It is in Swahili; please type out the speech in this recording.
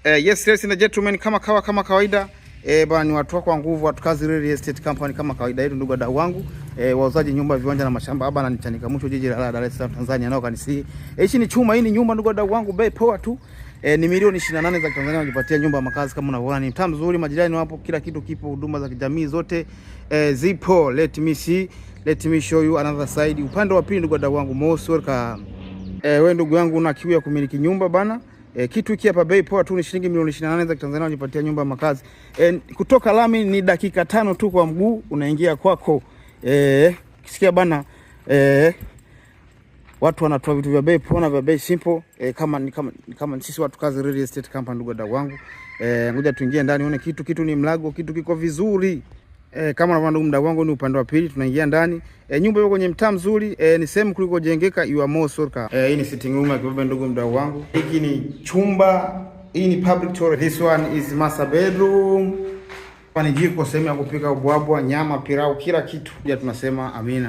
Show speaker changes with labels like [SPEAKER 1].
[SPEAKER 1] Yes, ladies and gentlemen, kama kawaida bwana, ni watu wako wa nguvu, watu kazi Real Estate Company kama kawaida yetu, ndugu wadau wangu wauzaji nyumba, viwanja na mashamba hapa na Chanika Mwisho, jiji la Dar es Salaam, Tanzania. Nao kanisi hichi ni chuma, hii ni nyumba ndugu wadau wangu, bei poa tu. Ni milioni 28 za Tanzania unajipatia nyumba makazi kama unavyoona. Ni mtaa mzuri, majirani wapo, kila kitu kipo, huduma za kijamii zote zipo. Let me show you another side. Upande wa pili ndugu wadau wangu, most welcome. Wewe ndugu yangu una kiu ya kumiliki nyumba bana, kitu hiki hapa bei poa tu, ni shilingi milioni 28 za Tanzania unajipatia nyumba makazi. Kutoka lami ni dakika 5 tu kwa mguu unaingia kwako. Kisikia bana, watu wanatoa vitu vya bei poa na vya bei simple, kama sisi watu kazi Real Estate Company ndugu wadau wangu. Ngoja tuingie ndani uone kitu ni mlago, kitu kiko vizuri. Kama unavyoona ndugu mdau wangu, ni upande wa pili tunaingia ndani. Nyumba iko kwenye mtaa mzuri, ni sehemu kuliko jengeka, you are more welcome. Hii ni sitting room ya kibaba ndugu mdau wangu. Hiki ni chumba, hii ni public toilet. This one is master bedroom. Pani jiko, sehemu ya kupika ubwabwa, nyama, pilau, kila kitu. Tunasema amina.